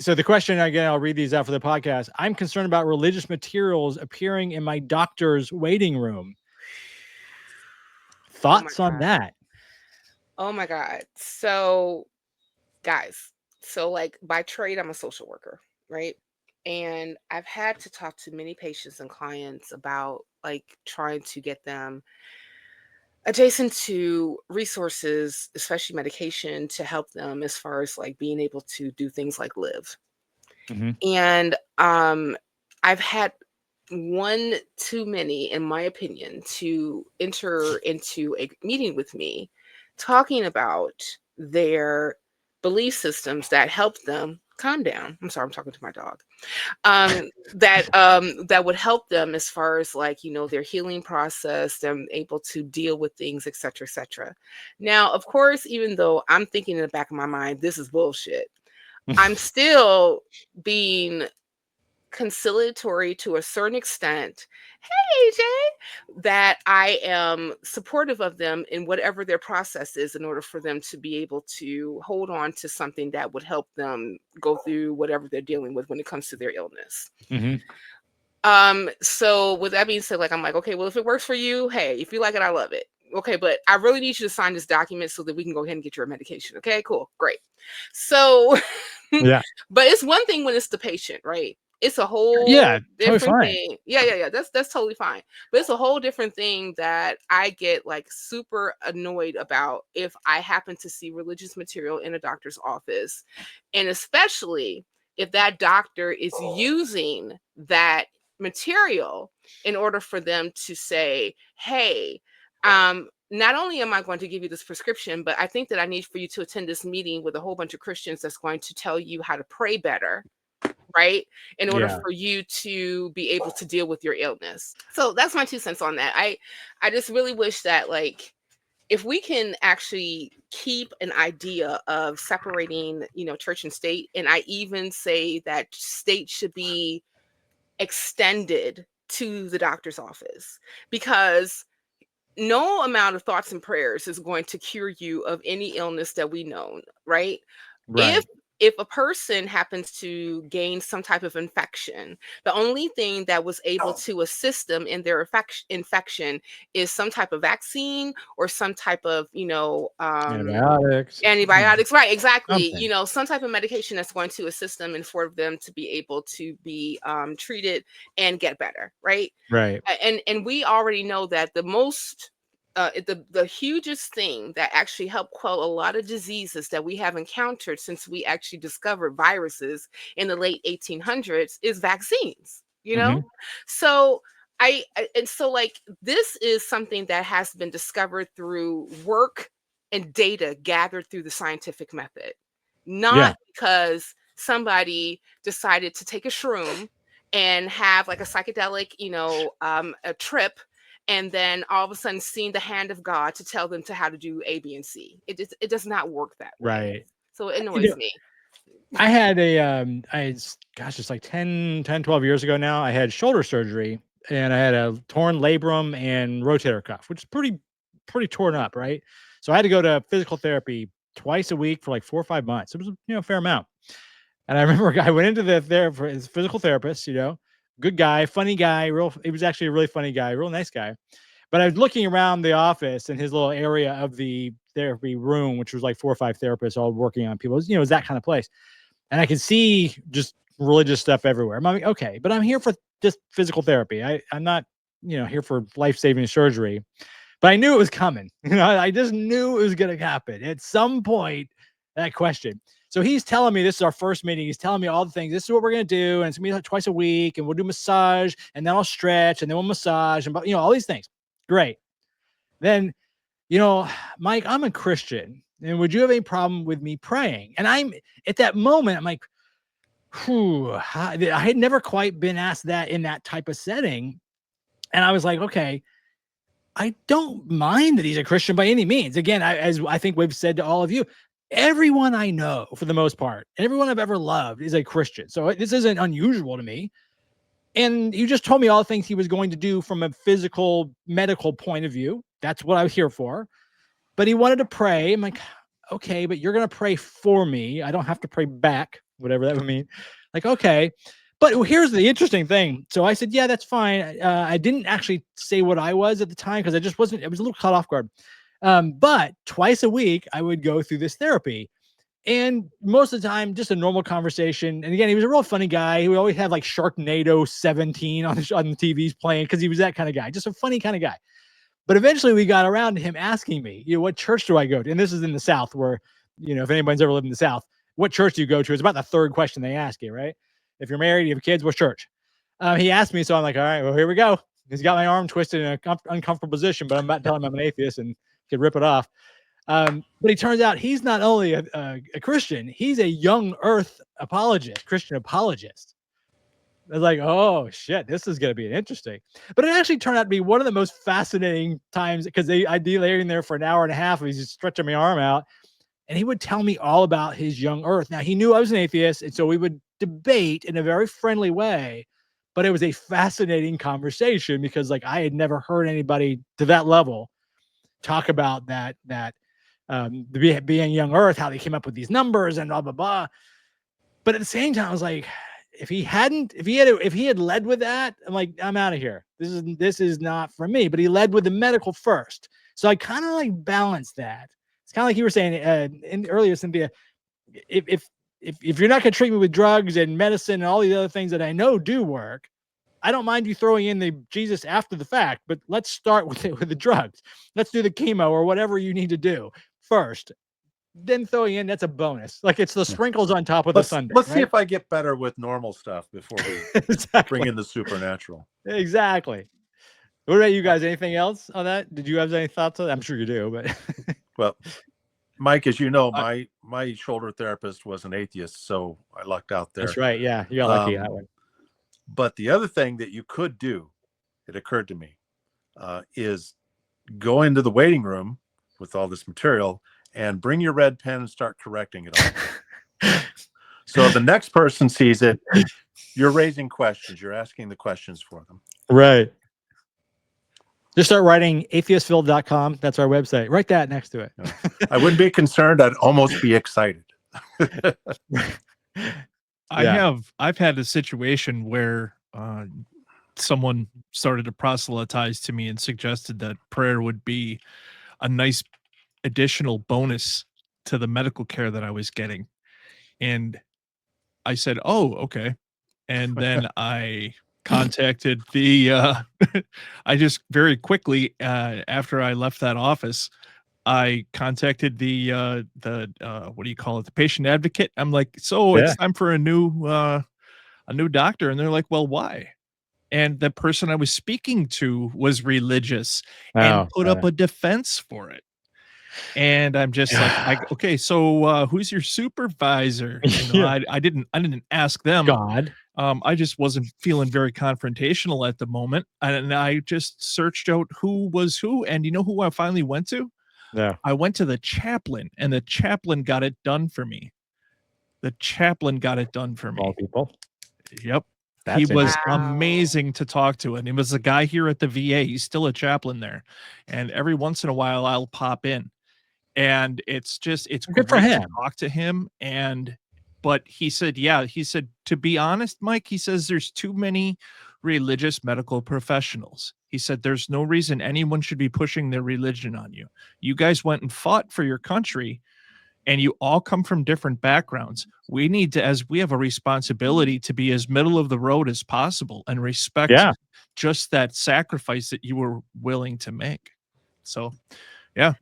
So the question, again, I'll read these out for the podcast. I'm concerned about religious materials appearing in my doctor's waiting room. Oh my Thoughts on God. that? Oh my God. So, guys, so like by trade, I'm a social worker, right? And I've had to talk to many patients and clients about like trying to get them adjacent to resources, especially medication, to help them as far as like being able to do things like live. Mm-hmm. And I've had one too many, in my opinion, to enter into a meeting with me talking about their belief systems that help them calm down. I'm sorry, I'm talking to my dog. That would help them as far as like, their healing process, them able to deal with things, etc., etc. Now, of course, even though I'm thinking in the back of my mind, this is bullshit, I'm still being conciliatory to a certain extent. Hey, Jay, that I am supportive of them in whatever their process is in order for them to be able to hold on to something that would help them go through whatever they're dealing with when it comes to their illness. Mm-hmm. So with that being said, like I'm like, okay, well, if it works for you, hey, if you like it, I love it. Okay, but I really need you to sign this document so that we can go ahead and get your medication. Okay, cool, great. So, Yeah. but it's one thing when it's the patient, right? It's a whole Yeah. Totally different fine. thing. Yeah. That's totally fine. But it's a whole different thing that I get like super annoyed about if I happen to see religious material in a doctor's office, and especially if that doctor is using that material in order for them to say, hey, not only am I going to give you this prescription, but I think that I need for you to attend this meeting with a whole bunch of Christians that's going to tell you how to pray better, right? In order Yeah. for you to be able to deal with your illness. So that's my 2 cents on that. I just really wish that like if we can actually keep an idea of separating, church and state, and I even say that state should be extended to the doctor's office, because no amount of thoughts and prayers is going to cure you of any illness that we know, right? If Right. if a person happens to gain some type of infection, the only thing that was able to assist them in their infection is some type of vaccine or some type of, Antibiotics. antibiotics, right? Exactly. Something. Some type of medication that's going to assist them and for them to be able to be treated and get better, right? Right. And we already know that the most the hugest thing that actually helped quell a lot of diseases that we have encountered since we actually discovered viruses in the late 1800s is vaccines, Mm-hmm. so and so like this is something that has been discovered through work and data gathered through the scientific method, Yeah. not because somebody decided to take a shroom and have like a psychedelic, a trip, and then all of a sudden seeing the hand of God to tell them to how to do A, B, and C. It does not work that way. Right. So it You annoys know, me. I had gosh, it's like 12 years ago now. I had shoulder surgery and I had a torn labrum and rotator cuff, which is pretty torn up, right? So I had to go to physical therapy twice a week for like 4 or 5 months. It was, a fair amount. And I remember a guy went into the there for his physical therapist, good guy, funny guy, he was actually a really funny guy, real nice guy. But I was looking around the office in his little area of the therapy room, which was like 4 or 5 therapists all working on people. It was that kind of place. And I could see just religious stuff everywhere. I'm like, okay, but I'm here for just physical therapy. I'm not, here for life-saving surgery. But I knew it was coming. I just knew it was going to happen at some point. That question. So he's telling me this is our first meeting. He's telling me all the things. This is what we're going to do, and it's going to be like twice a week, and we'll do massage, and then I'll stretch, and then we'll massage, and all these things. Great. Then, Mike, I'm a Christian, and would you have any problem with me praying? And I'm at that moment, I'm like, whew, I had never quite been asked that in that type of setting. And I was like, okay, I don't mind that he's a Christian by any means. Again, as I think we've said to all of you, everyone I know, for the most part, everyone I've ever loved is a Christian. So this isn't unusual to me. And you just told me all the things he was going to do from a physical, medical point of view. That's what I was here for. But he wanted to pray. I'm like, okay, but you're going to pray for me. I don't have to pray back whatever that would mean. Like, okay. But here's the interesting thing. So I said, yeah, that's fine. I didn't actually say what I was at the time because I just wasn't, it was a little caught off guard. But twice a week, I would go through this therapy. And most of the time, just a normal conversation. And again, he was a real funny guy. He would always have like Sharknado 17 on the TVs playing because he was that kind of guy, just a funny kind of guy. But eventually we got around to him asking me, what church do I go to? And this is in the South where, if anybody's ever lived in the South, what church do you go to? It's about the third question they ask you, right? If you're married, you have kids, what church? He asked me, so I'm like, all right, well, here we go. He's got my arm twisted in an uncomfortable position, but I'm about to tell him I'm an atheist and could rip it off. But he turns out he's not only a Christian, he's a young earth apologist, Christian apologist. I was like, oh shit, this is going to be interesting. But it actually turned out to be one of the most fascinating times because I'd be laying there for an hour and a half. He's just stretching my arm out and he would tell me all about his young earth. Now he knew I was an atheist. And so we would debate in a very friendly way, but it was a fascinating conversation because like I had never heard anybody to that level talk about being young earth, how they came up with these numbers and blah, blah, blah. But at the same time, I was like, if he had led with that, I'm like, I'm out of here. This is not for me. But he led with the medical first. So I kind of like balanced that. It's kind of like you were saying earlier, Cynthia, if you're not going to treat me with drugs and medicine and all these other things that I know do work, I don't mind you throwing in the Jesus after the fact, but let's start with the drugs. Let's do the chemo or whatever you need to do first. Then throwing in, that's a bonus. Like it's the sprinkles on top of the sundae. Let's see if I get better with normal stuff before we exactly. bring in the supernatural. Exactly. What about you guys? Anything else on that? Did you have any thoughts on that? I'm sure you do, but well, Mike, as you know, my shoulder therapist was an atheist, so I lucked out there. That's right. Yeah, you got lucky that way. But the other thing that you could do, it occurred to me, is go into the waiting room with all this material and bring your red pen and start correcting it all. So the next person sees it, you're raising questions. You're asking the questions for them. Right. Just start writing atheistville.com. That's our website. Write that next to it. I wouldn't be concerned. I'd almost be excited. I've had a situation where someone started to proselytize to me and suggested that prayer would be a nice additional bonus to the medical care that I was getting. And I said, oh, okay. And then I contacted I just very quickly, after I left that office, I contacted the what do you call it? The patient advocate. I'm like, so it's time for a new doctor. And they're like, well, why? And the person I was speaking to was religious and put up a defense for it. And I'm just like, okay, so who's your supervisor? I didn't ask them. God. I just wasn't feeling very confrontational at the moment. And I just searched out who was who. And you know who I finally went to? No. I went to the chaplain, and the chaplain got it done for me. The chaplain got it done for me. All people. Yep. He was amazing to talk to. And he was a guy here at the VA. He's still a chaplain there. And every once in a while I'll pop in. And it's good for him to talk to him. But he said, to be honest, Mike, he says there's too many religious medical professionals. He said, there's no reason anyone should be pushing their religion on you. You guys went and fought for your country, and you all come from different backgrounds. We need to, as we have a responsibility to be as middle of the road as possible and respect just that sacrifice that you were willing to make. So, yeah.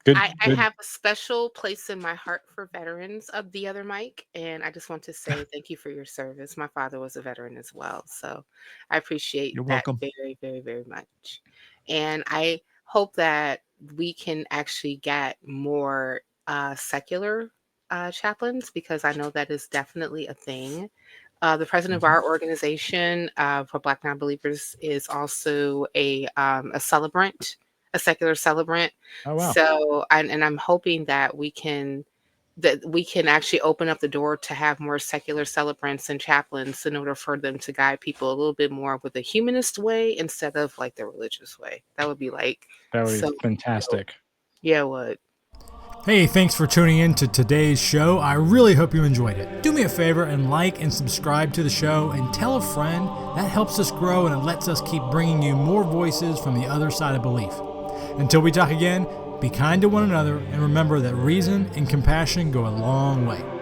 Good, I have a special place in my heart for veterans of the other Mike, and I just want to say thank you for your service. My father was a veteran as well, so I appreciate You're that welcome. very, very, very much. And I hope that we can actually get more secular chaplains, because I know that is definitely a thing. The president of our organization for Black non-believers is also a celebrant. A secular celebrant. Oh, wow. So, and I'm hoping that we can actually open up the door to have more secular celebrants and chaplains in order for them to guide people a little bit more with a humanist way instead of like the religious way. That would be fantastic. Yeah, it would. Hey, thanks for tuning in to today's show. I really hope you enjoyed it. Do me a favor and like and subscribe to the show and tell a friend. That helps us grow and it lets us keep bringing you more voices from the other side of belief. Until we talk again, be kind to one another and remember that reason and compassion go a long way.